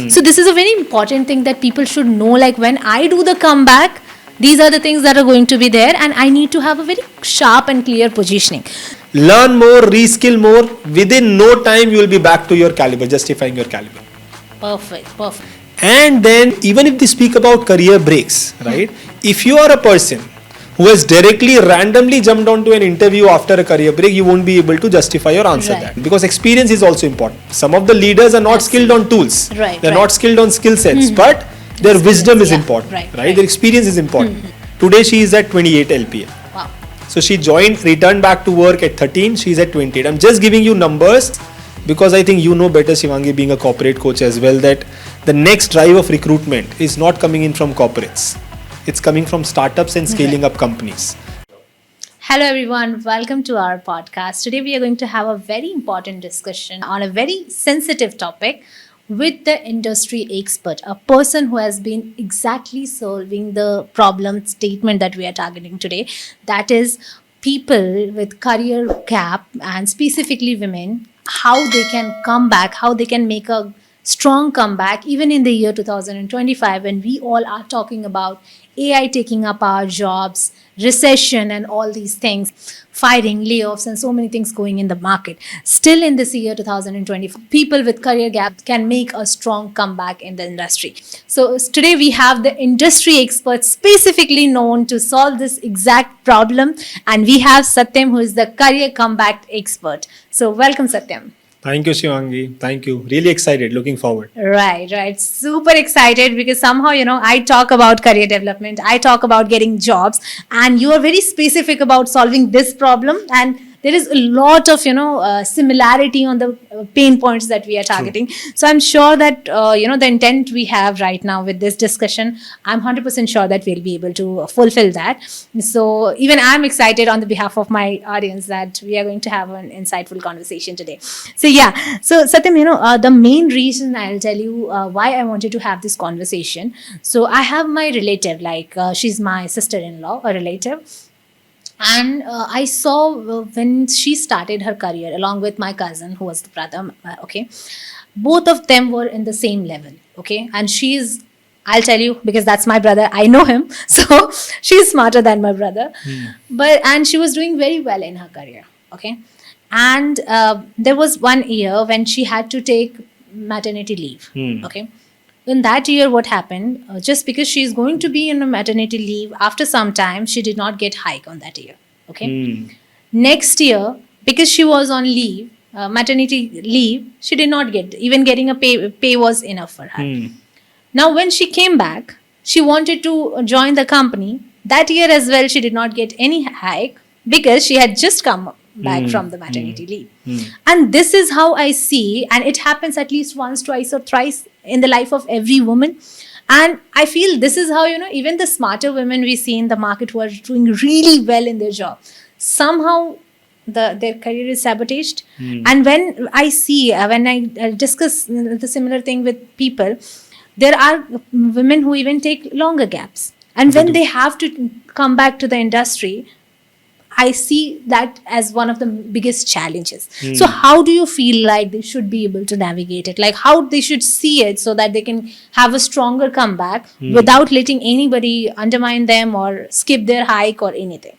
So this is a very important thing that people should know. Like when I do the comeback, these are the things that are going to be there, and I need to have a very sharp and clear positioning. Learn more, reskill more. Within no time, you will be back to your caliber, justifying your caliber. Perfect. And then, even if they speak about career breaks, right? If you are a person who has directly, randomly jumped onto an interview after a career break, you won't be able to justify or answer that. Because experience is also important. Some of the leaders are not skilled on tools. They're not skilled on skill sets, but their wisdom is important, right? Their experience is important. Today, she is at 28 LPA. Wow. So she returned back to work at 13. She's at 28. I'm just giving you numbers because I think you know better, Shivangi, being a corporate coach as well, that the next drive of recruitment is not coming in from corporates. It's coming from startups and scaling up companies. Hello everyone, welcome to our podcast. Today we are going to have a very important discussion on a very sensitive topic with the industry expert, a person who has been exactly solving the problem statement that we are targeting today. That is people with career gap, and specifically women, how they can come back, how they can make a strong comeback even in the year 2025 when we all are talking about AI taking up our jobs, recession and all these things, firing, layoffs and so many things going in the market. Still in this year 2025, people with career gaps can make a strong comeback in the industry. So today we have the industry expert specifically known to solve this exact problem, and we have Satyam, who is the career comeback expert. So welcome, Satyam. Thank you, Shivangi. Thank you. Really excited. Looking forward. Right. Super excited because somehow, I talk about career development. I talk about getting jobs, and you are very specific about solving this problem. And there is a lot of, similarity on the pain points that we are targeting. True. So I'm sure that, the intent we have right now with this discussion, I'm 100% sure that we'll be able to fulfill that. So even I'm excited on the behalf of my audience that we are going to have an insightful conversation today. So Satyam, the main reason I'll tell you why I wanted to have this conversation. So I have my relative, she's my sister-in-law, a relative. And I saw when she started her career along with my cousin, who was the brother, both of them were in the same level, and I'll tell you, because that's my brother, I know him, so she's smarter than my brother, and she was doing very well in her career, and there was 1 year when she had to take maternity leave, In that year, what happened, just because she's going to be in a maternity leave, after some time, she did not get hike on that year, Next year, because she was on leave, maternity leave, she did not getting a pay was enough for her. Now, when she came back, she wanted to join the company. That year as well, she did not get any hike because she had just come back from the maternity leave. And this is how I see, and it happens at least once, twice or thrice in the life of every woman. And I feel this is how, even the smarter women we see in the market who are doing really well in their job, somehow their career is sabotaged. And when I see, when I discuss the similar thing with people, there are women who even take longer gaps. And when they have to come back to the industry, I see that as one of the biggest challenges. So how do you feel like they should be able to navigate it? Like how they should see it so that they can have a stronger comeback without letting anybody undermine them or skip their hike or anything?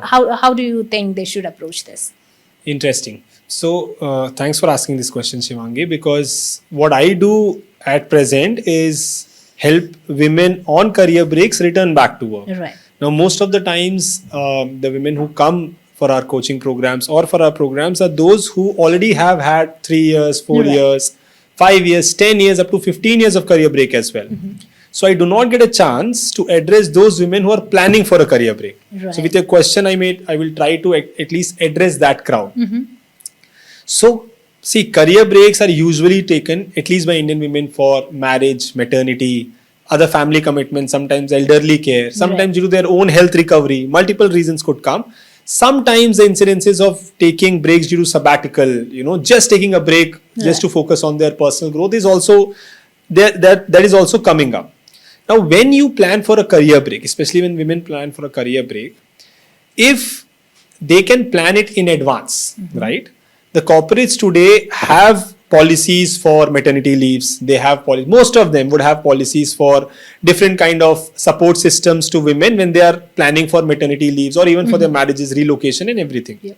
How do you think they should approach this? Interesting. So thanks for asking this question, Shivangi, because what I do at present is help women on career breaks return back to work. Right. Now, most of the times, the women who come for our coaching programs or for our programs are those who already have had 3 years, 4 years, 5 years, 10 years, up to 15 years of career break as well. So I do not get a chance to address those women who are planning for a career break. Right. So with your question I will try to at least address that crowd. So see, career breaks are usually taken, at least by Indian women, for marriage, maternity, other family commitments, sometimes elderly care, sometimes due to their own health recovery. Multiple reasons could come. Sometimes the incidences of taking breaks due to sabbatical, just taking a break just to focus on their personal growth is also that is also coming up. Now, when you plan for a career break, especially when women plan for a career break, if they can plan it in advance, right? The corporates today have policies for maternity leaves. They have most of them would have policies for different kind of support systems to women when they are planning for maternity leaves or even for their marriages, relocation and everything. Yeah.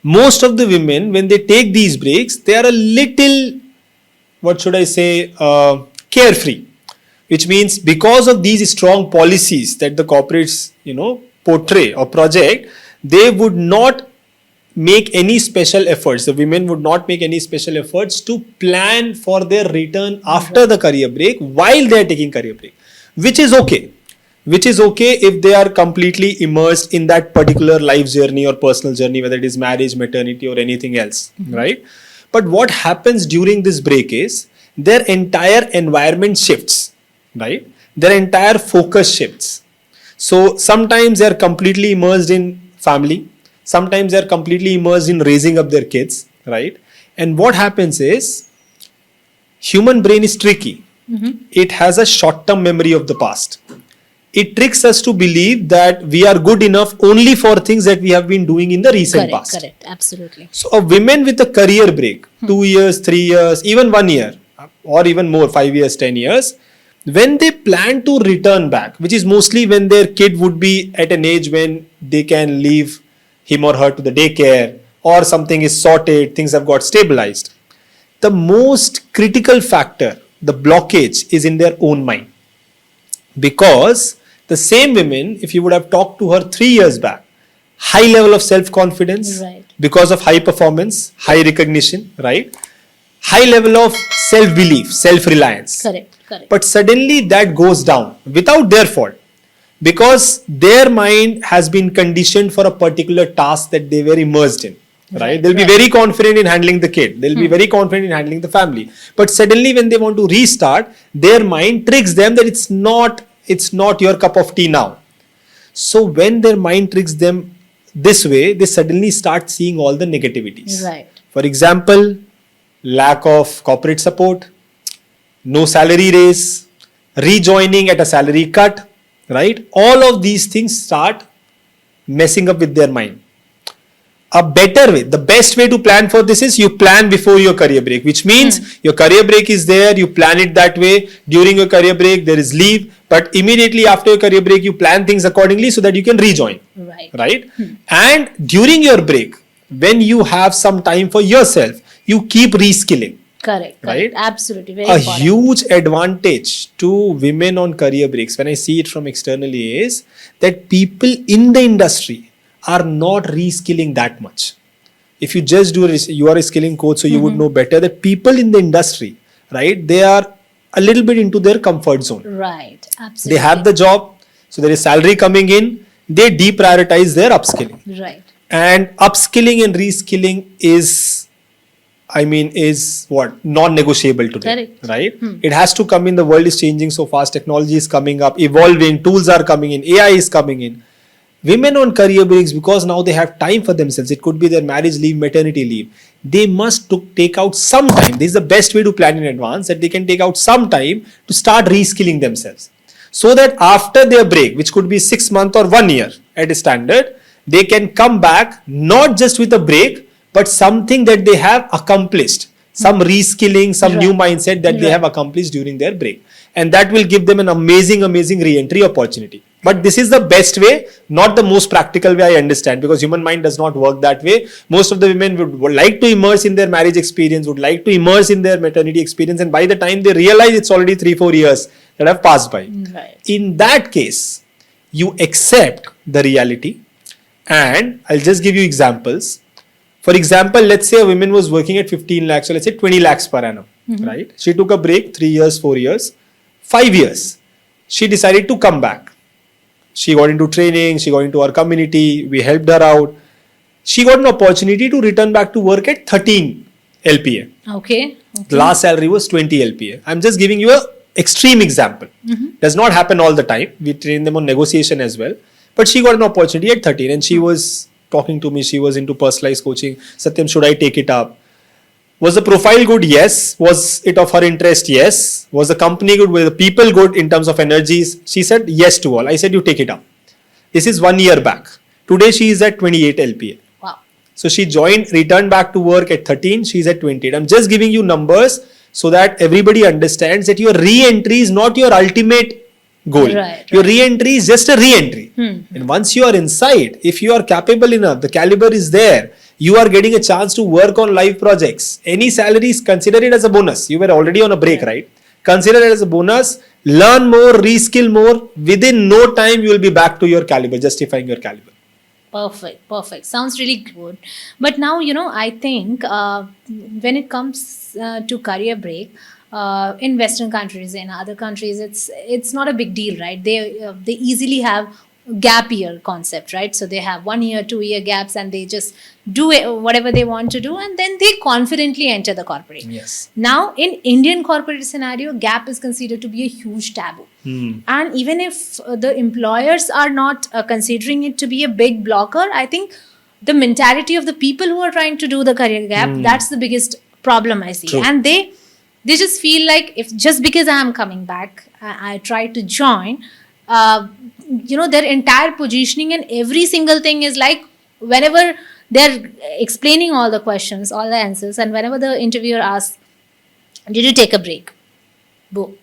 Most of the women, when they take these breaks, they are a little, what should I say, carefree, which means because of these strong policies that the corporates, portray or project, they would not make any special efforts. The women would not make any special efforts to plan for their return after the career break while they are taking career break, which is okay. Which is okay if they are completely immersed in that particular life journey or personal journey, whether it is marriage, maternity or anything else, right? But what happens during this break is their entire environment shifts, right? Their entire focus shifts. So sometimes they are completely immersed in family. Sometimes they are completely immersed in raising up their kids, right? And what happens is human brain is tricky. It has a short-term memory of the past. It tricks us to believe that we are good enough only for things that we have been doing in the recent past. Correct, absolutely. So a woman with a career break, 2 years, 3 years, even 1 year, or even more, 5 years, 10 years, when they plan to return back, which is mostly when their kid would be at an age when they can leave him or her to the daycare or something is sorted, things have got stabilized. The most critical factor, the blockage, is in their own mind. Because the same women, if you would have talked to her 3 years back, high level of self-confidence, Right. because of high performance, high recognition, right? High level of self-belief, self-reliance. Correct. But suddenly that goes down without their fault, because their mind has been conditioned for a particular task that they were immersed in. Right? They'll be very confident in handling the kid. They'll be very confident in handling the family. But suddenly when they want to restart, their mind tricks them that it's not your cup of tea now. So when their mind tricks them this way, they suddenly start seeing all the negativities. Right. For example, lack of corporate support, no salary raise, rejoining at a salary cut, right? All of these things start messing up with their mind. A better way, the best way to plan for this is you plan before your career break, which means your career break is there, you plan it that way. During your career break, there is leave, but immediately after your career break, you plan things accordingly so that you can rejoin. Right? And during your break, when you have some time for yourself, you keep reskilling. Correct. Right? Absolutely. Very A important. huge advantage to women on career breaks, when I see it from externally, is that people in the industry are not reskilling that much. If you just you are a skilling coach, so you would know better that people in the industry, right, they are a little bit into their comfort zone. Right. Absolutely. They have the job, so there is salary coming in, they deprioritize their upskilling. Right. And upskilling and reskilling is what? Non-negotiable today. Correct. Right? It has to come in. The world is changing so fast. Technology is coming up, evolving, tools are coming in, AI is coming in. Women on career breaks, because now they have time for themselves, it could be their marriage leave, maternity leave, they must take out some time. This is the best way to plan in advance, that they can take out some time to start reskilling themselves. So that after their break, which could be 6 months or 1 year at a standard, they can come back not just with a break, but something that they have accomplished. Some reskilling, some new mindset that they have accomplished during their break. And that will give them an amazing re-entry opportunity. But this is the best way, not the most practical way, I understand, because human mind does not work that way. Most of the women would like to immerse in their marriage experience, would like to immerse in their maternity experience, and by the time they realize it's already 3-4 years that have passed by. Right. In that case, you accept the reality, and I'll just give you examples. For example, let's say a woman was working at 15 lakhs, so let's say 20 lakhs per annum, right? She took a break, 3 years, 4 years, 5 years. She decided to come back. She got into training, she got into our community, we helped her out. She got an opportunity to return back to work at 13 LPA. Okay. The last salary was 20 LPA. I'm just giving you an extreme example. Does not happen all the time. We train them on negotiation as well. But she got an opportunity at 13 and she was talking to me. She was into personalized coaching. Satyam, should I take it up? Was the profile good? Yes. Was it of her interest? Yes. Was the company good? Were the people good in terms of energies? She said yes to all. I said, you take it up. This is 1 year back. Today she is at 28 LPA. Wow. So she returned back to work at 13. She's at 28. I'm just giving you numbers so that everybody understands that your re-entry is not your ultimate goal. Your re-entry is just a re-entry. And once you are inside, if you are capable enough, the caliber is there, you are getting a chance to work on live projects. Any salaries, consider it as a bonus. You were already on a break, right? Consider it as a bonus. Learn more, reskill more. Within no time, you will be back to your caliber, justifying your caliber. Perfect. Sounds really good. But now, I think when it comes to career break, in Western countries, in other countries, it's not a big deal, right? They easily have gap year concept, right? So they have 1 year, 2 year gaps, and they just do whatever they want to do, and then they confidently enter the corporate. Yes. Now, in Indian corporate scenario, gap is considered to be a huge taboo. And even if the employers are not considering it to be a big blocker, I think the mentality of the people who are trying to do the career gap, that's the biggest problem I see. True. And they just feel like, if just because I am coming back, I try to join, their entire positioning and every single thing is like, whenever they're explaining all the questions, all the answers, and whenever the interviewer asks, did you take a break? Boom.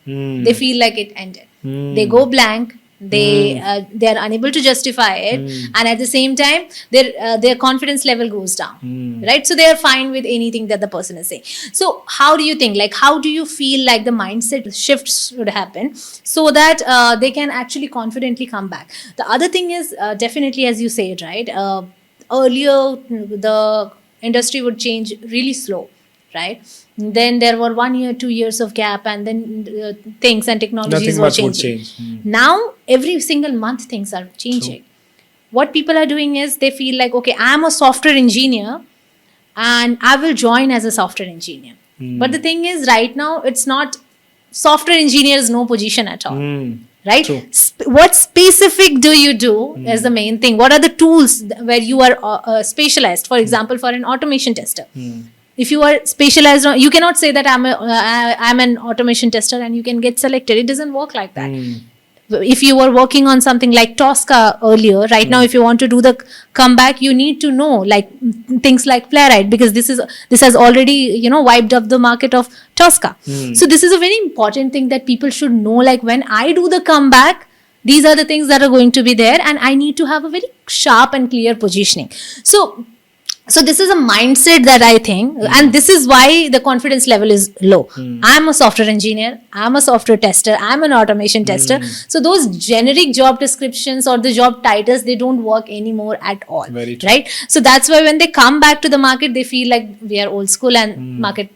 They feel like it ended. They go blank. They are unable to justify it, and at the same time, their confidence level goes down. Right? So they are fine with anything that the person is saying. So how do you think? Like, how do you feel like the mindset shifts should happen so that they can actually confidently come back? The other thing is definitely, as you said, right? Earlier, the industry would change really slow, right? Then there were 1 year, 2 years of gap, and then things and technologies were changing. Now, every single month, things are changing. What people are doing is they feel like, okay, I'm a software engineer and I will join as a software engineer. But the thing is, right now, it's not software engineer is no position at all. Right? What specific do you do is the main thing. What are the tools where you are specialized? For example, for an automation tester. If you are specialized, you cannot say that I'm an automation tester and you can get selected. It doesn't work like that. If you were working on something like Tosca earlier, right now, if you want to do the comeback, you need to know like things like Playwright, because this has already wiped up the market of Tosca. So this is a very important thing that people should know. Like, when I do the comeback, these are the things that are going to be there, and I need to have a very sharp and clear positioning. So this is a mindset that I think, and this is why the confidence level is low. I'm a software engineer, I'm a software tester, I'm an automation tester. So those generic job descriptions or the job titles, they don't work anymore at all. Very true. Right? So that's why when they come back to the market, they feel like we are old school, and market,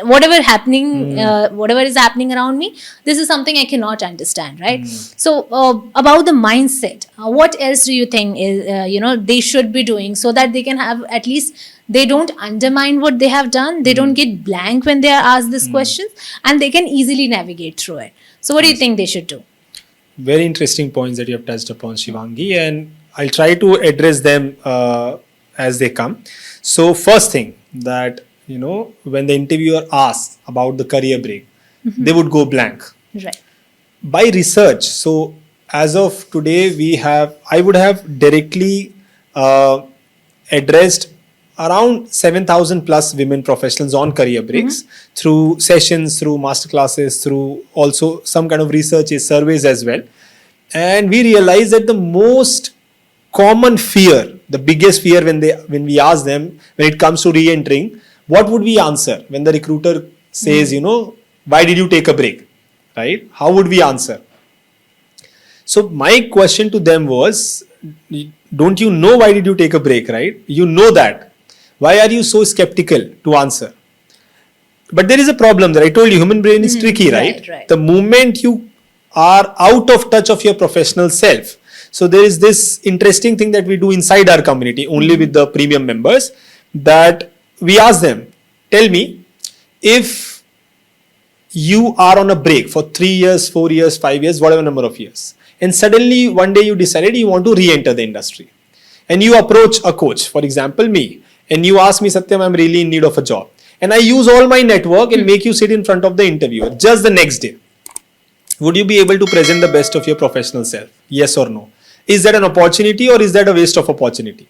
whatever is happening around me, this is something I cannot understand, right? So about the mindset, what else do you think is they should be doing so that they can have, at least they don't undermine what they have done, they don't get blank when they are asked these questions, and they can easily navigate through it. So what do you think they should do? Very interesting points that you have touched upon, Shivangi, and I'll try to address them as they come. So first thing, that when the interviewer asks about the career break, they would go blank. Right. By research, so as of today, I would have directly addressed around 7,000 plus women professionals on career breaks through sessions, through masterclasses, through also some kind of researches, surveys as well. And we realized that the most common fear, the biggest fear when we ask them, when it comes to re-entering, what would we answer when the recruiter says, why did you take a break, right? How would we answer? So my question to them was, don't you know why did you take a break, right? You know that. Why are you so skeptical to answer? But there is a problem there. I told you, human brain is tricky, right? The moment you are out of touch of your professional self. So there is this interesting thing that we do inside our community, only with the premium members, that we ask them, tell me, if you are on a break for 3 years, 4 years, 5 years, whatever number of years, and suddenly one day you decided you want to re-enter the industry, and you approach a coach, for example me, and you ask me, Satyam, I'm really in need of a job, and I use all my network and make you sit in front of the interviewer just the next day, would you be able to present the best of your professional self? Yes or no? Is that an opportunity, or is that a waste of opportunity?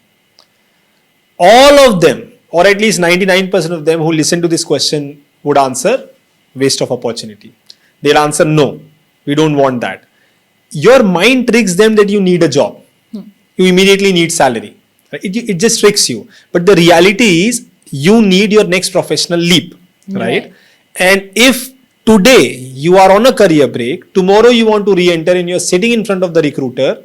all of them, or at least 99% of them who listen to this question would answer waste of opportunity. They'll answer no, we don't want that. Your mind tricks them that you need a job. You immediately need salary. It just tricks you. But the reality is you need your next professional leap, right? And if today you are on a career break, tomorrow you want to re-enter and you're sitting in front of the recruiter,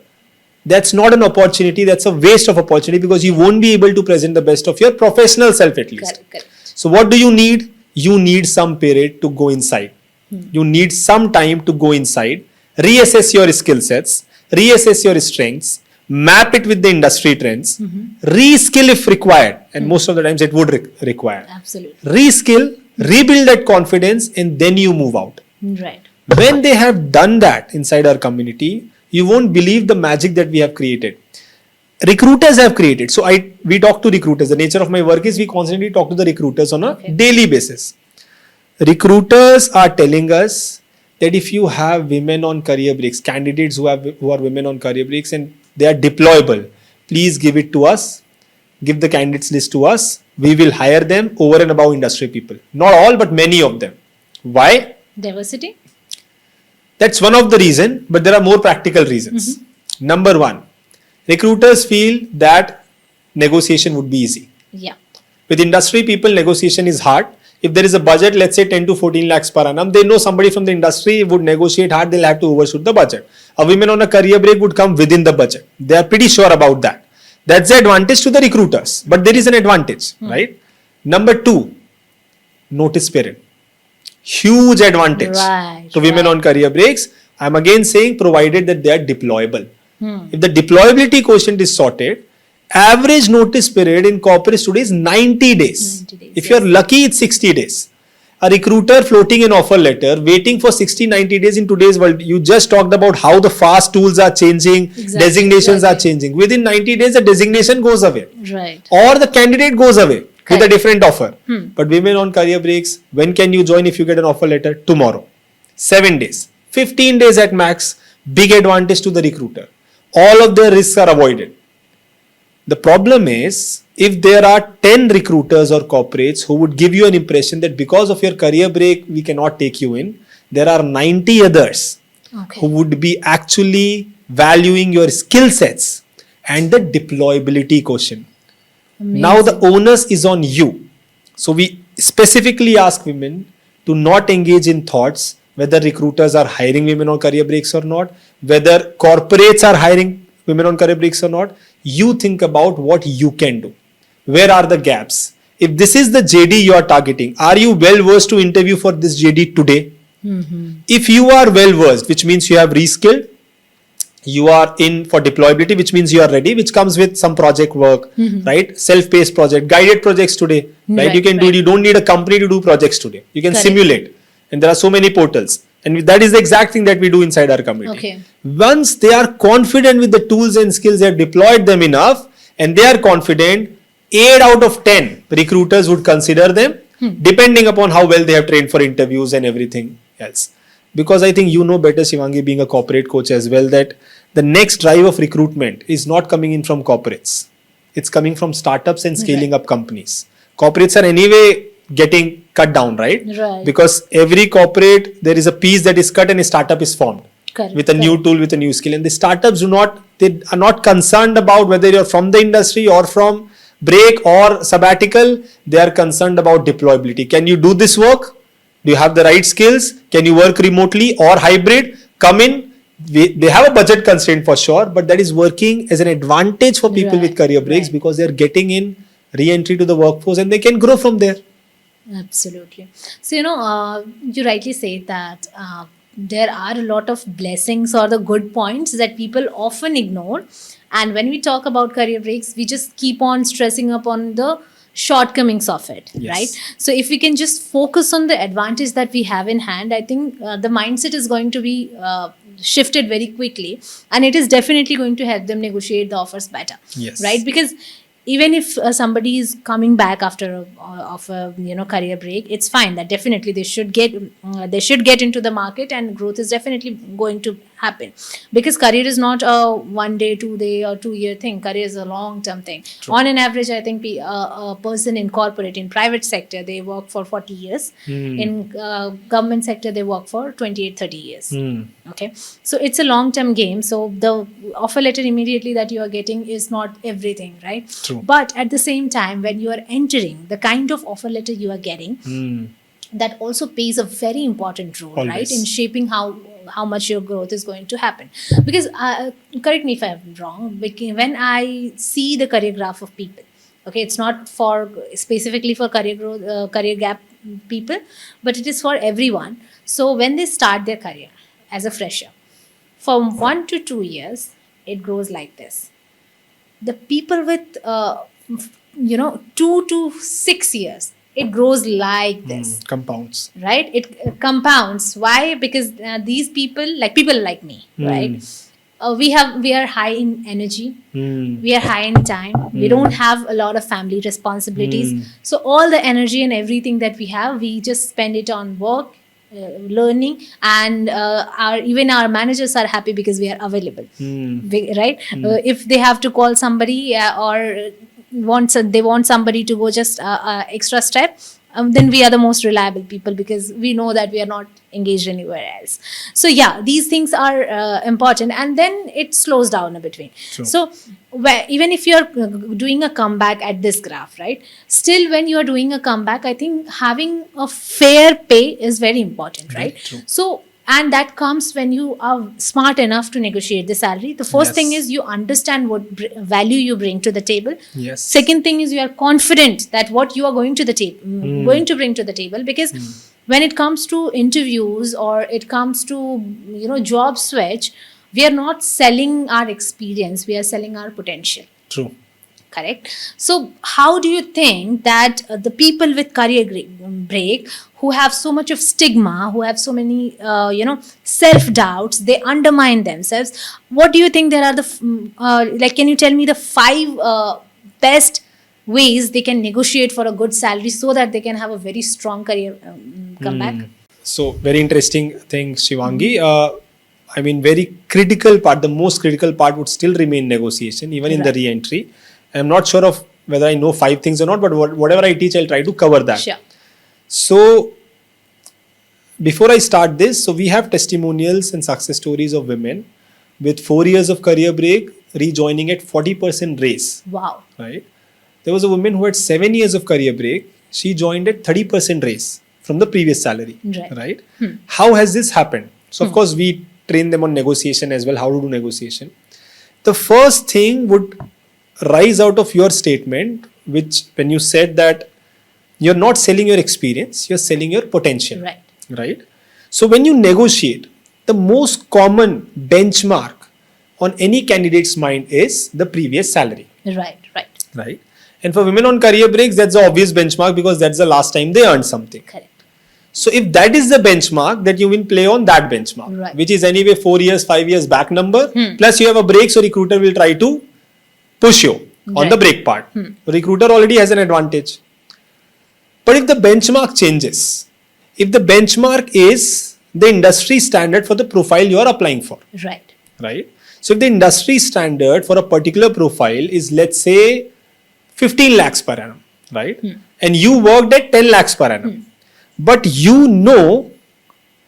that's not an opportunity, that's a waste of opportunity, because you won't be able to present the best of your professional self at least. Correct. So what do you need? You need some period to go inside. You need some time to go inside, reassess your skill sets, reassess your strengths, map it with the industry trends, reskill if required, and most of the times it would require. Absolutely. Reskill, rebuild that confidence, and then you move out. Right. When they have done that inside our community, you won't believe the magic that we have created. Recruiters have created. So we talk to recruiters. The nature of my work is we constantly talk to the recruiters on a daily basis. Recruiters are telling us that if you have women on career breaks, candidates who are women on career breaks and they are deployable, please give it to us. Give the candidates list to us. We will hire them over and above industry people. Not all, but many of them. Why? Diversity? That's one of the reasons, but there are more practical reasons. Number one, recruiters feel that negotiation would be easy. Yeah. With industry people, negotiation is hard. If there is a budget, let's say 10 to 14 lakhs per annum, they know somebody from the industry would negotiate hard, they'll have to overshoot the budget. A woman on a career break would come within the budget. They are pretty sure about that. That's the advantage to the recruiters. But there is an advantage, right? Number two, notice period. Huge advantage to women on career breaks. I'm again saying provided that they are deployable. If the deployability quotient is sorted, average notice period in corporates today is 90 days. If you're lucky, it's 60 days. A recruiter floating an offer letter, waiting for 60-90 days in today's world. You just talked about how the fast tools are changing, designations are changing. Within 90 days, the designation goes away. Right. Or the candidate goes away with a different offer. But women on career breaks, when can you join if you get an offer letter? Tomorrow. 7 days. 15 days at max. Big advantage to the recruiter. All of the risks are avoided. The problem is, if there are 10 recruiters or corporates who would give you an impression that because of your career break, we cannot take you in, there are 90 others who would be actually valuing your skill sets and the deployability quotient. Now the onus is on you. So we specifically ask women to not engage in thoughts whether recruiters are hiring women on career breaks or not, whether corporates are hiring women on career breaks or not. You think about what you can do. Where are the gaps? If this is the JD you are targeting, are you well versed to interview for this JD today? If you are well versed, which means you have reskilled, you are in for deployability, which means you are ready, which comes with some project work, right? Self-paced project, guided projects today, right? You can do it. You don't need a company to do projects today. You can simulate. And there are so many portals. And that is the exact thing that we do inside our community. Once they are confident with the tools and skills, they have deployed them enough, and they are confident, 8 out of 10 recruiters would consider them, depending upon how well they have trained for interviews and everything else. Because I think you know better, Shivangi, being a corporate coach as well, that the next drive of recruitment is not coming in from corporates. It's coming from startups and scaling up companies. Corporates are anyway getting cut down, right? Because every corporate, there is a piece that is cut and a startup is formed with a new tool, with a new skill. And the startups they are not concerned about whether you're from the industry or from break or sabbatical. They are concerned about deployability. Can you do this work? Do you have the right skills? Can you work remotely or hybrid? Come in. They have a budget constraint for sure, but that is working as an advantage for people with career breaks because they are getting in re-entry to the workforce and they can grow from there. Absolutely. So, you rightly say that there are a lot of blessings or the good points that people often ignore. And when we talk about career breaks, we just keep on stressing upon the shortcomings of it, right? So if we can just focus on the advantage that we have in hand, I think the mindset is going to be shifted very quickly, and it is definitely going to help them negotiate the offers better, right? Because even if somebody is coming back after a career break, it's fine. That definitely they should get into the market, and growth is definitely going to happen, because career is not a 1 day, 2 day or 2 year thing. Career is a long term thing. True. On an average, I think a person in corporate, in private sector, they work for 40 years. In government sector, they work for 28, 30 years. Okay, so it's a long term game. So the offer letter immediately that you are getting is not everything, right? True. But at the same time, when you are entering, the kind of offer letter you are getting, that also plays a very important role, Always. right, in shaping how much your growth is going to happen. Because correct me if I'm wrong, when I see the career graph of people, okay, it's not for specifically for career growth, career gap people, but it is for everyone. So when they start their career as a fresher, from 1 to 2 years, it grows like this. The people with 2 to 6 years, it grows like this. Compounds. Right, it compounds. Why? Because these people like me, right, we are high in energy, we are high in time, we don't have a lot of family responsibilities, so all the energy and everything that we have, we just spend it on work, learning, and even our managers are happy because we are available, right? If they have to call somebody or they want somebody to go just extra step, then we are the most reliable people, because we know that we are not engaged anywhere else. So yeah, these things are important, and then it slows down a between. True. So even if you're doing a comeback at this graph, right, still when you are doing a comeback, I think having a fair pay is very important, right? True. So, and that comes when you are smart enough to negotiate the salary. The first Yes. thing is you understand what value you bring to the table. Yes. Second thing is you are confident that what you are going to the table, going to bring to the table, because when it comes to interviews or it comes to job switch, we are not selling our experience, we are selling our potential. True. Correct. So how do you think that the people with career break, who have so much of stigma, who have so many self doubts, they undermine themselves, what do you think there are the can you tell me the 5 best ways they can negotiate for a good salary so that they can have a very strong career comeback? So very interesting thing, Shivangi. I mean, very critical part, the most critical part would still remain negotiation, even in the Right. re-entry. I'm not sure of whether I know 5 things or not, but whatever I teach, I'll try to cover that. Sure. So before I start this, so we have testimonials and success stories of women with 4 years of career break rejoining at 40% raise, Wow. right? There was a woman who had 7 years of career break. She joined at 30% raise from the previous salary, Right. How has this happened? So of course we train them on negotiation as well, how to do negotiation. The first thing would rise out of your statement, which when you said that you're not selling your experience, you're selling your potential. Right? So when you negotiate, the most common benchmark on any candidate's mind is the previous salary. Right? And for women on career breaks, that's the obvious benchmark because that's the last time they earned something. Correct. So if that is the benchmark, that you will play on that benchmark, Right. which is anyway 4 years, 5 years back number, plus you have a break, so recruiter will try to push you on the break part. Recruiter already has an advantage. But if the benchmark changes, if the benchmark is the industry standard for the profile you are applying for, right? So if the industry standard for a particular profile is, let's say, 15 lakhs per annum, right? And you worked at 10 lakhs per annum. But you know,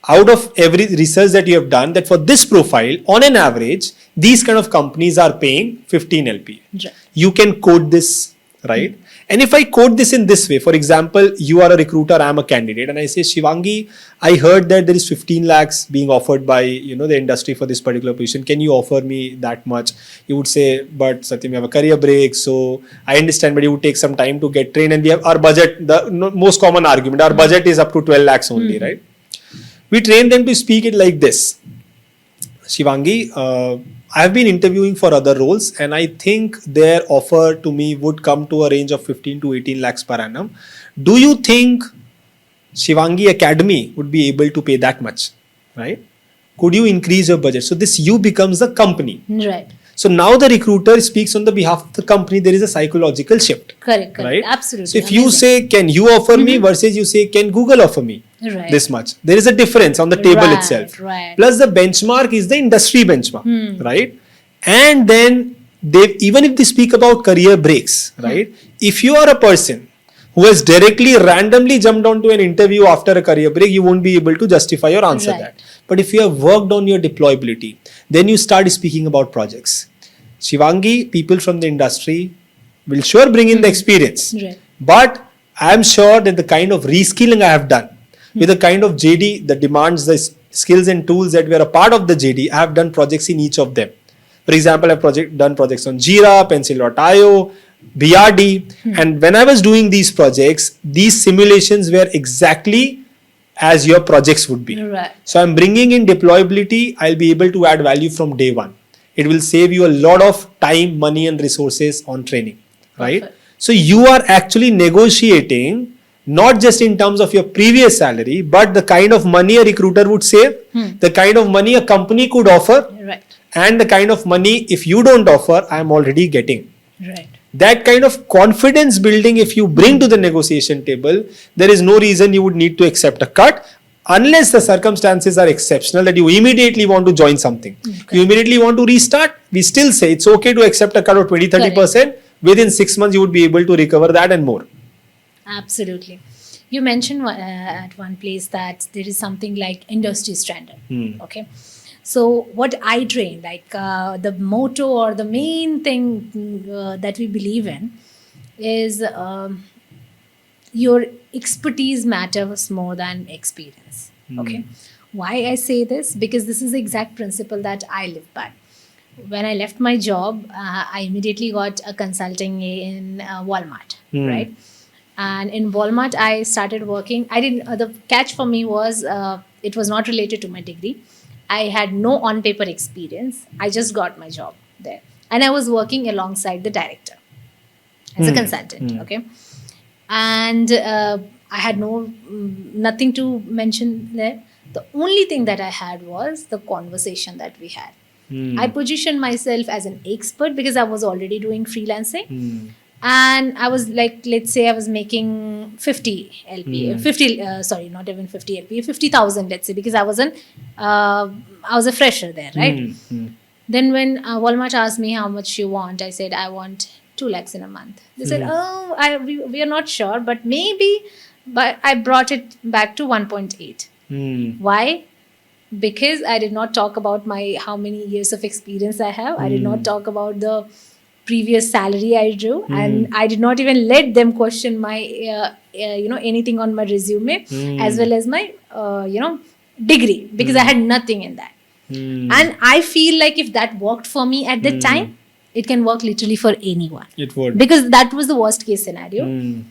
out of every research that you have done, that for this profile, on an average, these kind of companies are paying 15 LPA. Right. You can code this, right? And if I code this in this way, for example, you are a recruiter, I am a candidate, and I say, Shivangi, I heard that there is 15 lakhs being offered by the industry for this particular position. Can you offer me that much? You would say, but Satyam, you have a career break, so I understand, but it would take some time to get trained, and we have our budget. The most common argument, our budget is up to 12 lakhs only, right? We train them to speak it like this. Shivangi, I have been interviewing for other roles, and I think their offer to me would come to a range of 15 to 18 lakhs per annum. Do you think Shivangi Academy would be able to pay that much, right? Could you increase your budget? So this you becomes the company. Right. So now the recruiter speaks on the behalf of the company. There is a psychological shift. Correct. Right? Absolutely. So if you say, can you offer me versus you say, can Google offer me? Right. this much. There is a difference on the table Right, itself. right. Plus the benchmark is the industry benchmark, right? And then they, even if they speak about career breaks, right? If you are a person who has directly randomly jumped onto an interview after a career break, you won't be able to justify or answer Right. that. But if you have worked on your deployability, then you start speaking about projects. Shivangi, people from the industry will sure bring in the experience. Right. But I am sure that the kind of reskilling I have done, with the kind of JD that demands the skills and tools that were a part of the JD, I have done projects in each of them. For example, I've done projects on Jira, Pencil.io, BRD. And when I was doing these projects, these simulations were exactly as your projects would be. Right. So I'm bringing in deployability. I'll be able to add value from day one. It will save you a lot of time, money, and resources on training, right? Perfect. So you are actually negotiating not just in terms of your previous salary, but the kind of money a recruiter would save, the kind of money a company could offer, Right. and the kind of money if you don't offer, I'm already getting. Right. That kind of confidence building, if you bring to the negotiation table, there is no reason you would need to accept a cut unless the circumstances are exceptional that you immediately want to join something. You immediately want to restart. We still say it's okay to accept a cut of 20-30%. Within 6 months, you would be able to recover that and more. Absolutely. You mentioned at one place that there is something like industry standard. Okay. So what I train, like the motto or the main thing that we believe in is your expertise matters more than experience. Okay. Why I say this? Because this is the exact principle that I live by. When I left my job, I immediately got a consulting in Walmart, right? And in Walmart, I started working. I didn't. The catch for me was it was not related to my degree. I had no on-paper experience. I just got my job there, and I was working alongside the director as a consultant. Okay, and I had nothing to mention there. The only thing that I had was the conversation that we had. I positioned myself as an expert because I was already doing freelancing. And I was like, let's say I was making 50 LPA, sorry, not even 50 LPA, 50,000, let's say, because I was a fresher there, right? Then when Walmart asked me how much you want, I said, I want 2 lakhs in a month. They said, we are not sure, but maybe, but I brought it back to 1.8. Why? Because I did not talk about how many years of experience I have. I did not talk about the previous salary I drew, and I did not even let them question my, anything on my resume as well as my, degree, because I had nothing in that. And I feel like if that worked for me at that time, it can work literally for anyone. It would. Because that was the worst case scenario.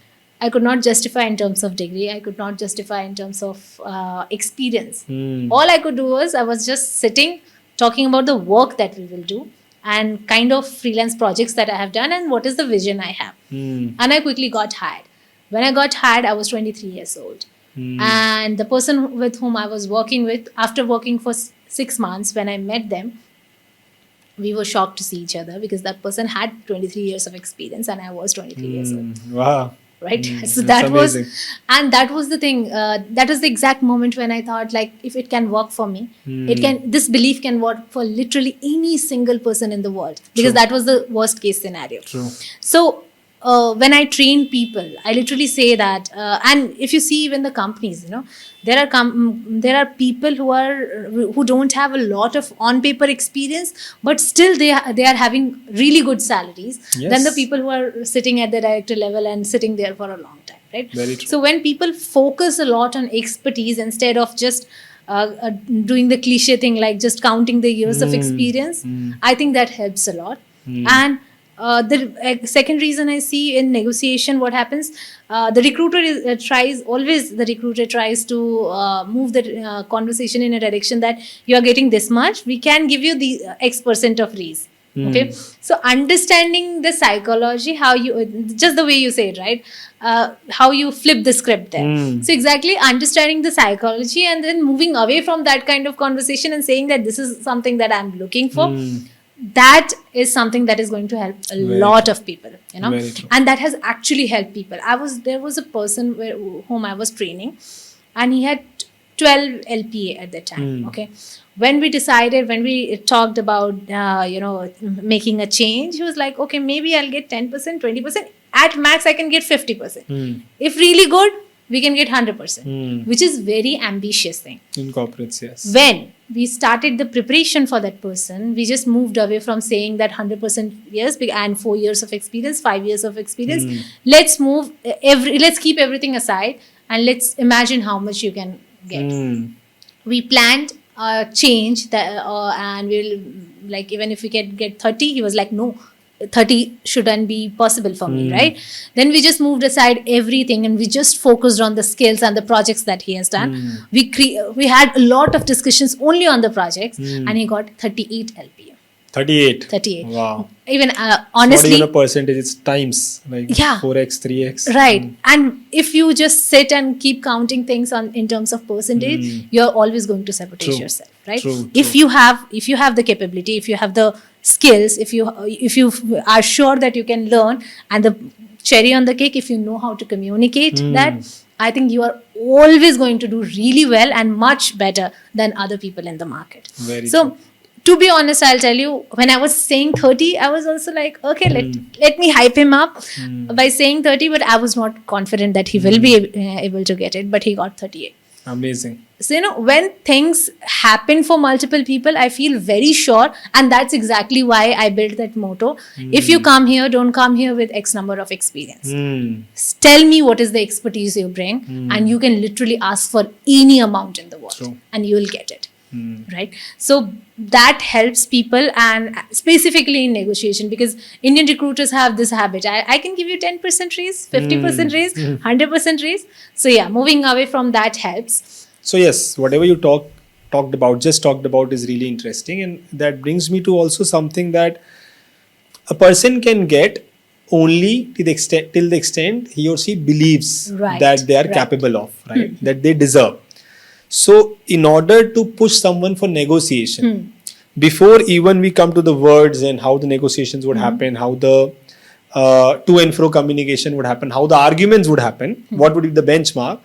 I could not justify in terms of degree. I could not justify in terms of experience. All I could do was I was just sitting, talking about the work that we will do and kind of freelance projects that I have done and what is the vision I have. And I quickly got hired. When I got hired, I was 23 years old. And the person with whom I was working with, after working for 6 months, when I met them, we were shocked to see each other because that person had 23 years of experience and I was 23 years old. Wow. Right. So that's that was, amazing. and that was the thing. That was the exact moment when I thought, like, if it can work for me, this belief can work for literally any single person in the world, because that was the worst case scenario. True. So when I train people, I literally say that, and if you see even the companies, there are people who don't have a lot of on paper experience, but still they are having really good salaries than the people who are sitting at the director level and sitting there for a long time, right? Very true. So when people focus a lot on expertise instead of just doing the cliche thing like just counting the years of experience, I think that helps a lot. And the second reason I see in negotiation, what happens, the recruiter tries to move the conversation in a direction that you are getting this much, we can give you the X% of raise. Okay, so understanding the psychology, how you, just the way you say it, right? How you flip the script there. So exactly understanding the psychology and then moving away from that kind of conversation and saying that this is something that I'm looking for. That is something that is going to help a lot of people, Very true. and that has actually helped people. There was a person whom I was training, and he had 12 LPA at the time. Okay, when we talked about making a change, he was like, okay, maybe I'll get 10%, 20%. At max, I can get 50%. If really good, we can get 100%, which is very ambitious thing. In corporates, yes. When we started the preparation for that person, we just moved away from saying that 100% yes and 4 years of experience, 5 years of experience. Let's keep everything aside and let's imagine how much you can get. We planned a change that, and we'll like, even if we can get 30, he was like, no, 30 shouldn't be possible for me, right? Then we just moved aside everything and we just focused on the skills and the projects that he has done. We had a lot of discussions only on the projects, and he got 38 LPA. 38. Wow. Even honestly, not even a percentage, it's times, like 4x, 3x. Right. And if you just sit and keep counting things in terms of percentage, you're always going to sabotage yourself, right? If you have the capability, if you have the skills, if you are sure that you can learn, and the cherry on the cake, if you know how to communicate that, I think you are always going to do really well and much better than other people in the market. Very so true. To be honest, I'll tell you, when I was saying 30, I was also like, okay, let me hype him up by saying 30, but I was not confident that he will be able to get it, but he got 38. Amazing. So, when things happen for multiple people, I feel very sure, and that's exactly why I built that motto. If you come here, don't come here with X number of experience. Tell me what is the expertise you bring, and you can literally ask for any amount in the world, and you will get it. Right? So that helps people, and specifically in negotiation, because Indian recruiters have this habit. I can give you 10% raise, 50% raise, 100% raise. So yeah, moving away from that helps. So yes, whatever you talked about is really interesting, and that brings me to also something that a person can get only till the extent he or she believes that they are capable of, right? That they deserve. So in order to push someone for negotiation, before even we come to the words and how the negotiations would happen, how the to and fro communication would happen, how the arguments would happen, what would be the benchmark,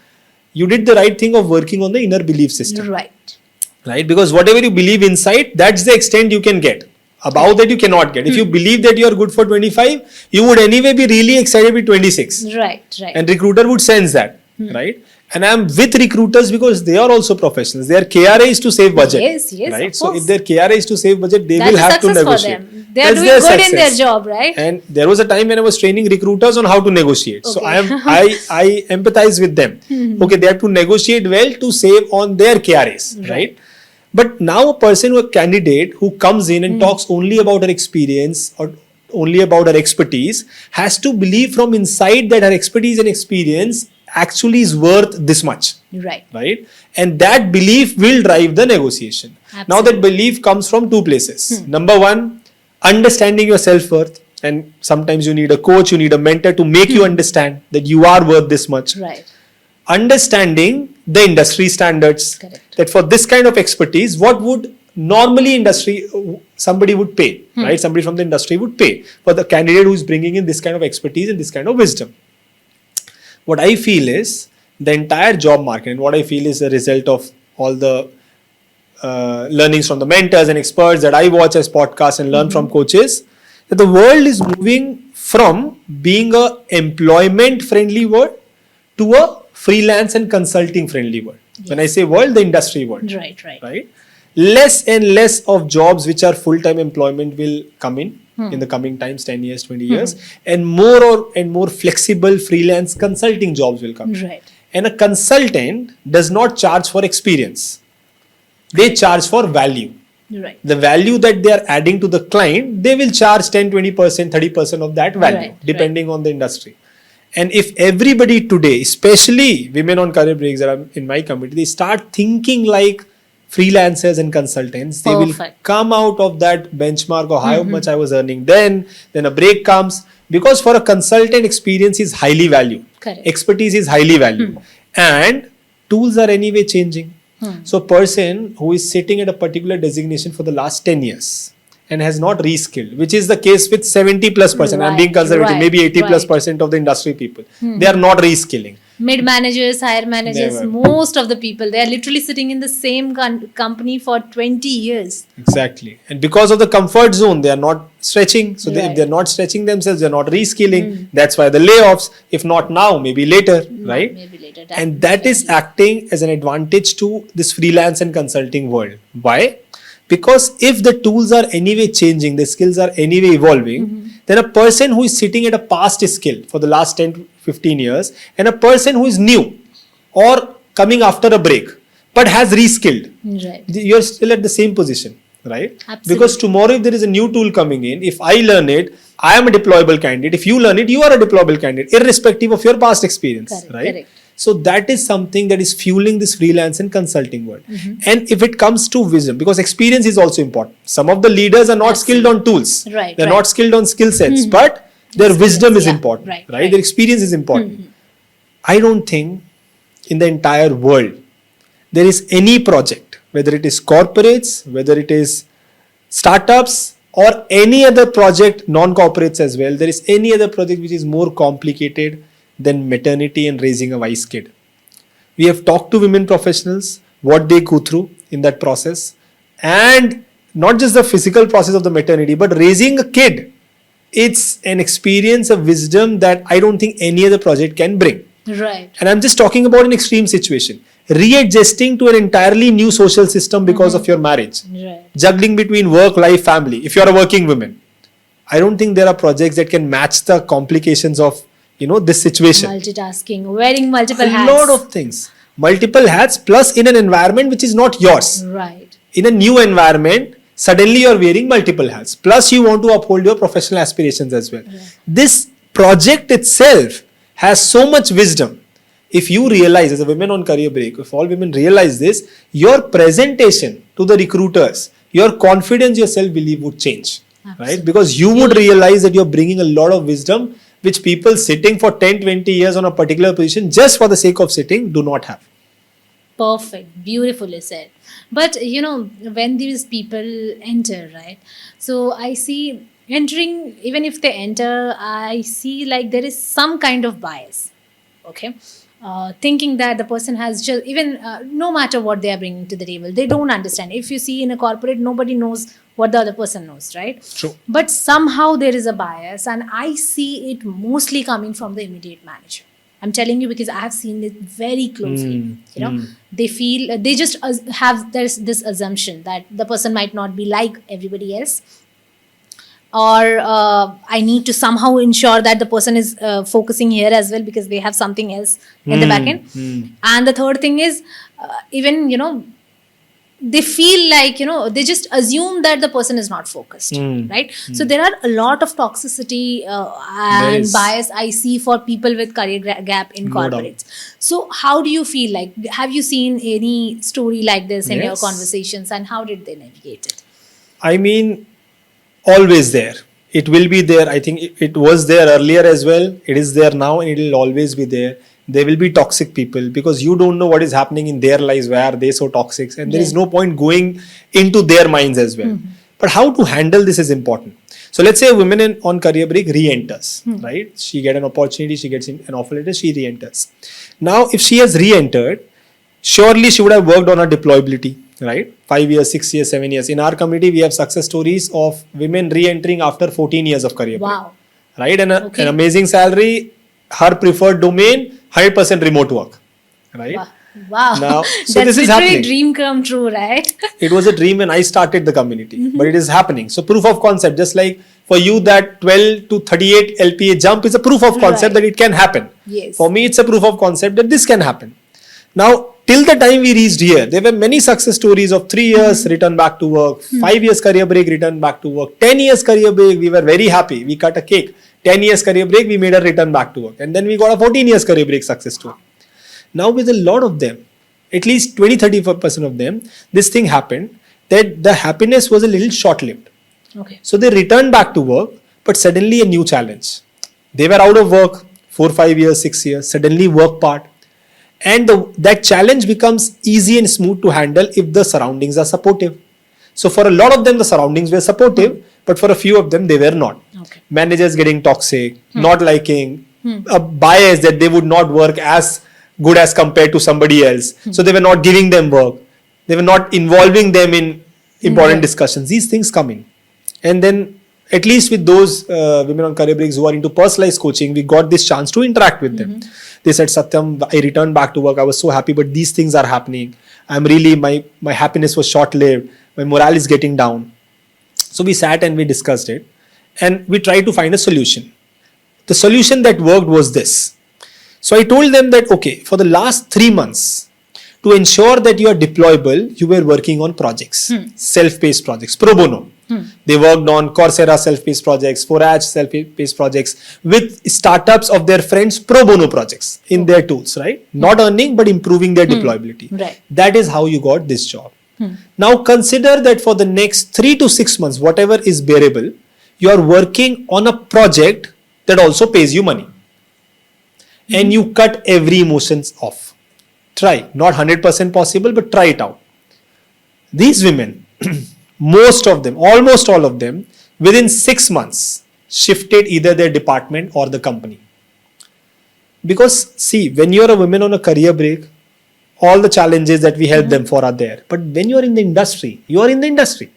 you did the right thing of working on the inner belief system. Right? Because whatever you believe inside, that's the extent you can get. Above that you cannot get. If you believe that you are good for 25, you would anyway be really excited with 26. Right. And recruiter would sense that. Right? And I'm with recruiters because they are also professionals. Their KRA is to save budget. Yes, right? So if their KRA is to save budget, they That's will have to negotiate. For them. They are doing good success in their job, right? And there was a time when I was training recruiters on how to negotiate. Okay. So I empathize with them. Okay, they have to negotiate well to save on their KRAs, right? But now a person or a candidate who comes in and talks only about her experience or only about her expertise has to believe from inside that her expertise and experience actually is worth this much. Right? And that belief will drive the negotiation. Absolutely. Now that belief comes from two places. Number one, understanding your self-worth. And sometimes you need a coach, you need a mentor to make you understand that you are worth this much. Right. Understanding the industry standards. Correct. That for this kind of expertise, what would normally somebody would pay, right? Somebody from the industry would pay for the candidate who is bringing in this kind of expertise and this kind of wisdom. What I feel is the entire job market, and what I feel is the result of all the learnings from the mentors and experts that I watch as podcasts and learn from coaches, that the world is moving from being a employment friendly world to a freelance and consulting friendly world. Yes. When I say world, the industry world. Right? Less and less of jobs which are full-time employment will come in the coming times, 10 years, 20 years, and more flexible freelance consulting jobs will come. Right. And a consultant does not charge for experience. They charge for value. Right. The value that they are adding to the client, they will charge 10, 20%, 30% of that value, depending on the industry. And if everybody today, especially women on career breaks that are in my community, they start thinking like freelancers and consultants, they will come out of that benchmark of how much I was earning then a break comes, because for a consultant, experience is highly valued. Correct. Expertise is highly valued. And tools are anyway changing. So a person who is sitting at a particular designation for the last 10 years and has not reskilled, which is the case with 70+%, I'm being conservative, maybe 80+% of the industry people, they are not reskilling. Mid managers, higher managers, Never. most of the people, they are literally sitting in the same company for 20 years. Exactly. And because of the comfort zone, they are not stretching. So if Right. they're not stretching themselves, they're not reskilling. That's why the layoffs, if not now, maybe later, right? Maybe later. And that is acting as an advantage to this freelance and consulting world. Why? Because if the tools are anyway changing, the skills are anyway evolving, then a person who is sitting at a past skill for the last 10 to 15 years and a person who is new or coming after a break but has reskilled, Right. you're still at the same position, right? Absolutely. Because tomorrow if there is a new tool coming in, if I learn it, I am a deployable candidate. If you learn it, you are a deployable candidate, irrespective of your past experience, Correct, right? correct. So that is something that is fueling this freelance and consulting world. And if it comes to wisdom, because experience is also important. Some of the leaders are not skilled on tools. Right, They're right. not skilled on skill sets, but their wisdom is yeah, important, right, right? right. Their experience is important. I don't think in the entire world there is any project, whether it is corporates, whether it is startups or any other project, non-corporates as well, there is any other project which is more complicated than maternity and raising a wise kid. We have talked to women professionals, what they go through in that process, and not just the physical process of the maternity, but raising a kid. It's an experience of wisdom that I don't think any other project can bring. Right. And I'm just talking about an extreme situation. Readjusting to an entirely new social system because of your marriage. Right. Juggling between work, life, family. If you're a working woman, I don't think there are projects that can match the complications of this situation. Multitasking, wearing multiple A hats. lot of things. Multiple hats plus in an environment which is not yours. Right. In a new environment, suddenly you're wearing multiple hats. Plus you want to uphold your professional aspirations as well. This project itself has so much wisdom. If you realize, as a woman on career break, if all women realize this, your presentation to the recruiters, your confidence, your self-belief would change. Right? Because you would realize that you're bringing a lot of wisdom which people sitting for 10, 20 years on a particular position just for the sake of sitting do not have. Perfect. Beautifully said. But when these people enter, right? So I see entering, even if they enter, I see like there is some kind of bias. Okay. Thinking that the person has just, even no matter what they are bringing to the table, they don't understand. If you see in a corporate, nobody knows what the other person knows, right? True. But somehow there is a bias, and I see it mostly coming from the immediate manager. I'm telling you because I have seen it very closely. They feel, they just have this assumption that the person might not be like everybody else, or I need to somehow ensure that the person is focusing here as well because they have something else in the back end. And the third thing is even they feel like they just assume that the person is not focused, right? So there are a lot of toxicity and bias I see for people with career gap in corporates. So how do you feel? Like, have you seen any story like this in your conversations, and how did they navigate it? I mean, always there. It will be there. I think it was there earlier as well. It is there now, and it will always be there. There will be toxic people because you don't know what is happening in their lives. Why are they so toxic? And there is no point going into their minds as well. But how to handle this is important. So let's say a woman on career break re-enters, right? She gets an opportunity, she gets an offer letter, she re-enters. Now, if she has re-entered, surely she would have worked on her deployability, right? 5 years, 6 years, 7 years. In our community, we have success stories of women re-entering after 14 years of career break. Wow. Right? And an amazing salary, her preferred domain, 100% remote work. Right? Wow. Now, so That's this is literally happening. a dream come true, right? It was a dream when I started the community, but it is happening. So proof of concept, just like for you that 12 to 38 LPA jump is a proof of concept that it can happen. Yes. For me, it's a proof of concept that this can happen. Now, till the time we reached here, there were many success stories of 3 years return back to work, 5 years career break, return back to work, 10 years career break, we were very happy. We cut a cake. 10 years career break, we made a return back to work. And then we got a 14 years career break success story. Now with a lot of them, at least 20-30% of them, this thing happened that the happiness was a little short-lived. Okay. So they returned back to work, but suddenly a new challenge. They were out of work 4, 5 years, 6 years, suddenly work part. And that challenge becomes easy and smooth to handle if the surroundings are supportive. So for a lot of them, the surroundings were supportive, but for a few of them, they were not. Okay. Managers getting toxic, not liking, a bias that they would not work as good as compared to somebody else. So they were not giving them work. They were not involving them in important discussions. These things come in. And then at least with those women on career breaks who are into personalized coaching, we got this chance to interact with them. They said, Satyam, I returned back to work. I was so happy, but these things are happening. I'm really, my happiness was short-lived. My morale is getting down. So we sat and we discussed it. And we tried to find a solution. The solution that worked was this. So I told them that, okay, for the last 3 months, to ensure that you are deployable, you were working on projects, self-paced projects, pro bono. They worked on Coursera self-paced projects, Forage self-paced projects with startups of their friends, pro bono projects in their tools, right? Not earning, but improving their deployability. Right. That is how you got this job. Now consider that for the next 3 to 6 months, whatever is bearable, you are working on a project that also pays you money. And you cut every emotions off. Try. Not 100% possible, but try it out. These women, most of them, almost all of them, within 6 months, shifted either their department or the company. Because see, when you're a woman on a career break, all the challenges that we help them for are there. But when you're in the industry, you are in the industry.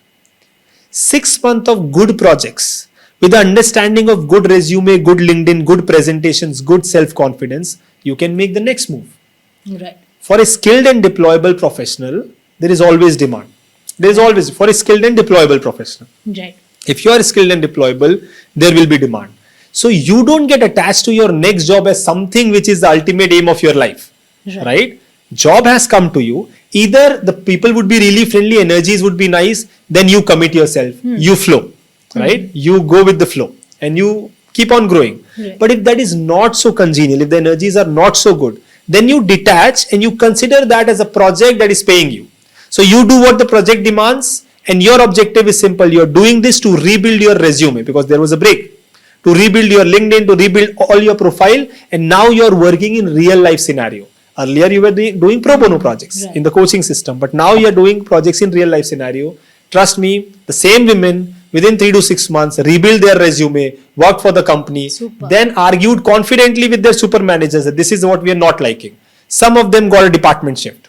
6 months of good projects with the understanding of good resume, good LinkedIn, good presentations, good self-confidence, you can make the next move. Right. For a skilled and deployable professional, there is always demand. There is always, for a skilled and deployable professional. Right. If you are skilled and deployable, there will be demand. So you don't get attached to your next job as something which is the ultimate aim of your life. Right? Job has come to you. Either the people would be really friendly, energies would be nice, then you commit yourself. You flow. Right? You go with the flow and you keep on growing. But if that is not so congenial, if the energies are not so good, then you detach and you consider that as a project that is paying you. So you do what the project demands and your objective is simple. You're doing this to rebuild your resume because there was a break. To rebuild your LinkedIn, to rebuild all your profile, and now you're working in real life scenario. Earlier you were doing pro bono projects in the coaching system, but now you're doing projects in real life scenario. Trust me, the same women within 3 to 6 months rebuild their resume, work for the company, then argued confidently with their super managers that this is what we are not liking. Some of them got a department shift.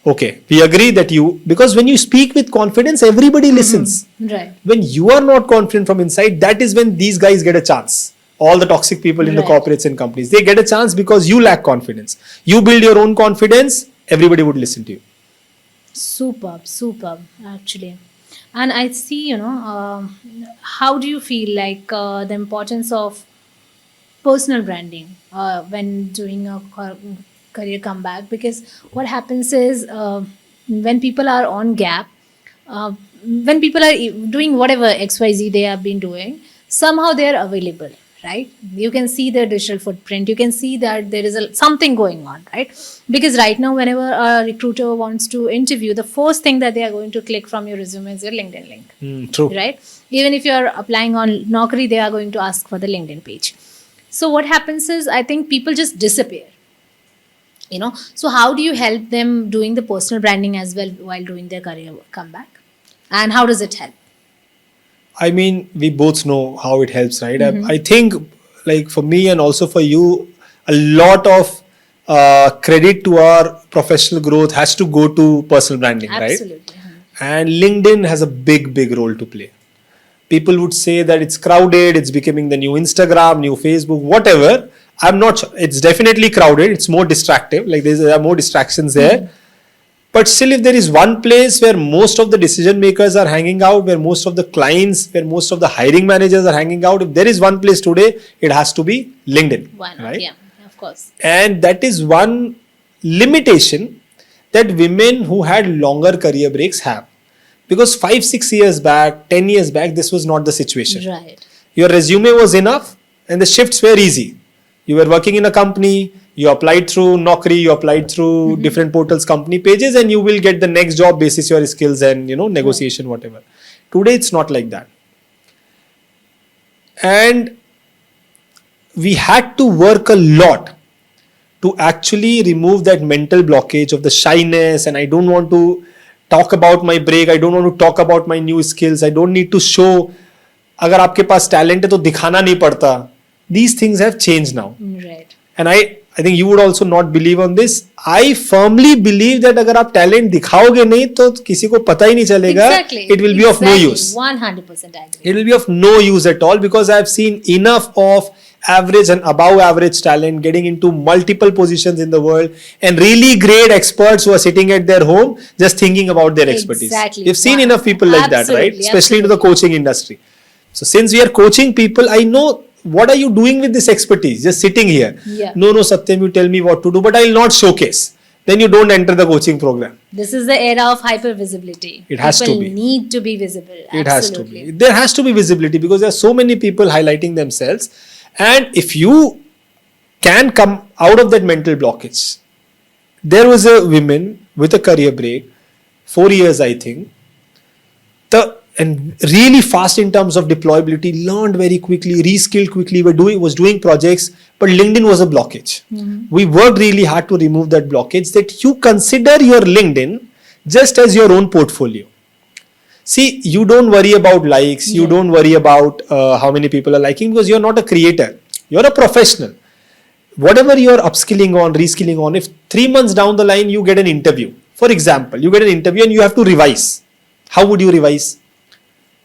Okay, we agree that because when you speak with confidence, everybody listens. Right. When you are not confident from inside, that is when these guys get a chance. All the toxic people in the corporates and companies, they get a chance because you lack confidence. You build your own confidence, everybody would listen to you. Superb, actually. And I see, how do you feel like the importance of personal branding when doing a career comeback? Because what happens is when people are on gap, when people are doing whatever XYZ they have been doing, somehow they are available. Right? You can see their digital footprint. You can see that there is something going on, right? Because right now, whenever a recruiter wants to interview, the first thing that they are going to click from your resume is your LinkedIn link. True. Right? Even if you are applying on Naukri, they are going to ask for the LinkedIn page. So what happens is, I think people just disappear. So how do you help them doing the personal branding as well while doing their career comeback? And how does it help? I mean, we both know how it helps, right? I think, like for me and also for you, a lot of credit to our professional growth has to go to personal branding, Absolutely. Right? And LinkedIn has a big role to play. People would say that it's crowded, it's becoming the new Instagram, new Facebook, whatever. I'm not sure. It's definitely crowded. It's more distractive. Like there are more distractions there. But still, if there is one place where most of the decision makers are hanging out, where most of the clients, where most of the hiring managers are hanging out, if there is one place today, it has to be LinkedIn. Right? Yeah, of course. And that is one limitation that women who had longer career breaks have. Because 5-6 years back, 10 years back, this was not the situation. Right. Your resume was enough and the shifts were easy. You were working in a company, you applied through Naukri, you applied through different portals, company pages, and you will get the next job basis your skills and negotiation, whatever. Today it's not like that. And we had to work a lot to actually remove that mental blockage of the shyness, and I don't want to talk about my break, I don't want to talk about my new skills, I don't need to show. अगर आपके पास talent है तो दिखाना नहीं पड़ता. these things have changed now. Right. And I think you would also not believe on this. I firmly believe that अगर आप talent दिखाओगे नहीं तो किसी को पता ही नहीं चलेगा. Exactly. It will be of no use. 100% agree. It will be of no use at all, because I've seen enough of average and above average talent getting into multiple positions in the world, and really great experts who are sitting at their home just thinking about their expertise. Exactly. You've seen enough people like that, right? Absolutely, Especially into the coaching industry. So since we are coaching people, I know what are you doing with this expertise? Just sitting here. Yeah. No, Satyam, you tell me what to do, but I'll not showcase. Then you don't enter the coaching program. This is the era of hypervisibility. It has people to be. Need to be visible. It has to Absolutely. be. There has to be visibility, because there are so many people highlighting themselves. And if you can come out of that mental blockage, there was a woman with a career break, 4 years, I think, and really fast in terms of deployability, learned very quickly, reskilled quickly, was doing projects, but LinkedIn was a blockage. We worked really hard to remove that blockage, that you consider your LinkedIn just as your own portfolio. See, you don't worry about likes, you don't worry about how many people are liking, because you're not a creator, you're a professional. Whatever you're upskilling on, reskilling on, if 3 months down the line you get an interview, for example, you get an interview and you have to revise. How would you revise?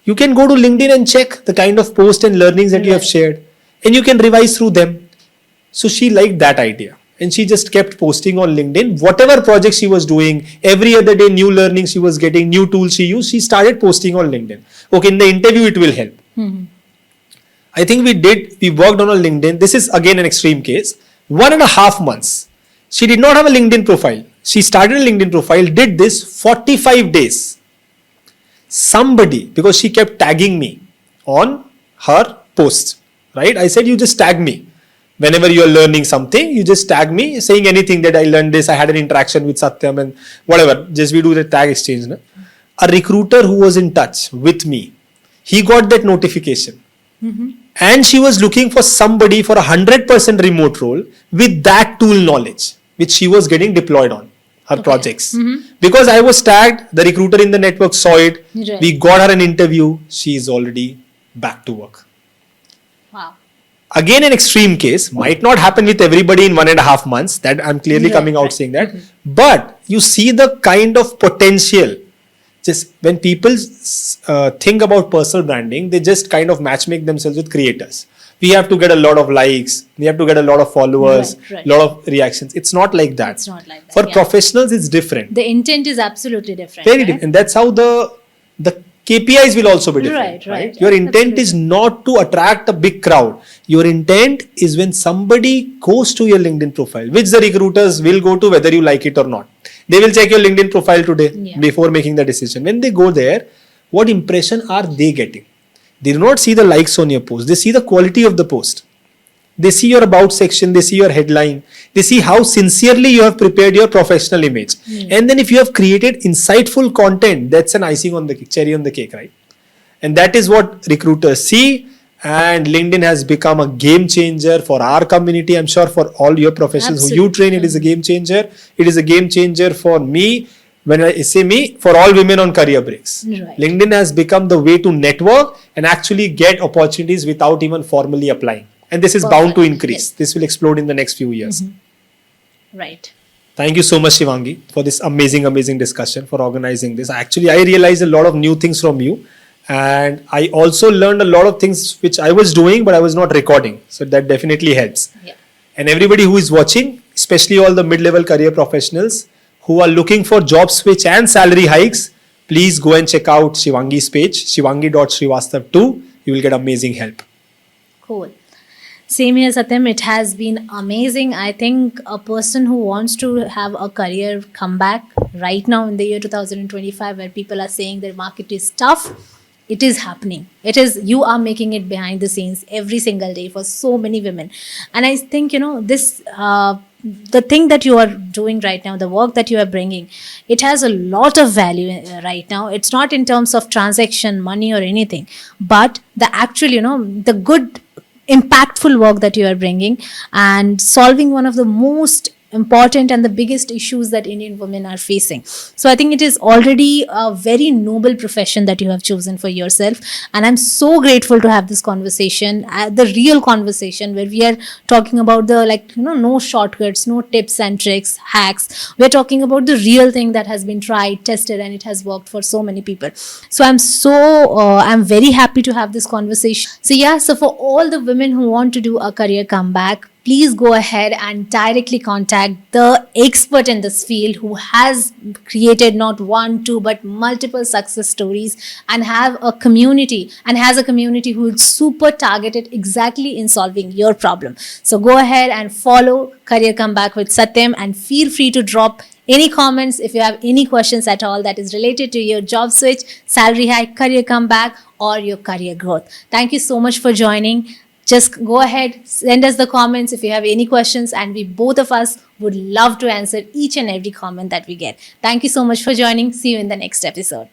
You can go to LinkedIn and check the kind of post and learnings that you have shared, and you can revise through them. So she liked that idea, and she just kept posting on LinkedIn whatever projects she was doing. Every other day, new learnings she was getting, new tools she used, she started posting on LinkedIn. Okay, in the interview it will help. I think we worked on a LinkedIn. This is again an extreme case. 1.5 months. She did not have a LinkedIn profile. She started a LinkedIn profile, did this 45 days. Somebody, because she kept tagging me on her posts, right? I said, you just tag me. Whenever you are learning something, you just tag me, saying anything that I learned this, I had an interaction with Satyam and whatever. Just we do the tag exchange. Na? A recruiter who was in touch with me, he got that notification. And she was looking for somebody for 100% remote role with that tool knowledge, which she was getting deployed on her projects. Because I was tagged, the recruiter in the network saw it. Right. We got her an interview. She is already back to work. Wow. Again, an extreme case, might not happen with everybody in 1.5 months. That I'm clearly coming out saying that. But you see the kind of potential. Just when people think about personal branding, they just kind of matchmake themselves with creators. We have to get a lot of likes, we have to get a lot of followers, a lot of reactions. It's not like that. It's not like that. For professionals, it's different. The intent is absolutely different. Very right? different. And that's how the KPIs will also be different. Right. Your intent is not to attract a big crowd. Your intent is when somebody goes to your LinkedIn profile, which the recruiters will go to whether you like it or not. They will check your LinkedIn profile today before making the decision. When they go there, what impression are they getting? They do not see the likes on your post. They see the quality of the post. They see your about section. They see your headline. They see how sincerely you have prepared your professional image. And then if you have created insightful content, that's an icing on the cake, cherry on the cake, right? And that is what recruiters see. And LinkedIn has become a game changer for our community. I'm sure for all your professionals who you train, it is a game changer. It is a game changer for me. When I say me, for all women on career breaks. Right. LinkedIn has become the way to network and actually get opportunities without even formally applying. And this is bound to increase. This will explode in the next few years. Right. Thank you so much, Shivangi, for this amazing discussion, for organizing this. Actually, I realized a lot of new things from you. And I also learned a lot of things which I was doing, but I was not recording. So that definitely helps. Yeah. And everybody who is watching, especially all the mid-level career professionals who are looking for job switch and salary hikes, please go and check out Shivangi's page, shivangi.shrivastava2. You will get amazing help. Cool. Same here, Satyam. It has been amazing. I think a person who wants to have a career comeback right now in the year 2025, where people are saying the market is tough, it is happening. It is, you are making it behind the scenes every single day for so many women. And I think, this, the thing that you are doing right now, the work that you are bringing, it has a lot of value right now. It's not in terms of transaction, money or anything, but the actual, the good impactful work that you are bringing and solving one of the most important and the biggest issues that Indian women are facing. So I think it is already a very noble profession that you have chosen for yourself. And I'm so grateful to have this conversation, the real conversation where we are talking about the, like, no shortcuts, no tips and tricks, hacks. We're talking about the real thing that has been tried, tested, and it has worked for so many people. So I'm very happy to have this conversation. So yeah, so for all the women who want to do a career comeback, please go ahead and directly contact the expert in this field who has created not one, two, but multiple success stories, and have a community and has a community who is super targeted exactly in solving your problem. So go ahead and follow Career Comeback with Satyam, and feel free to drop any comments if you have any questions at all that is related to your job switch, salary hike, career comeback, or your career growth. Thank you so much for joining. Just go ahead, send us the comments if you have any questions, and we both of us would love to answer each and every comment that we get. Thank you so much for joining. See you in the next episode.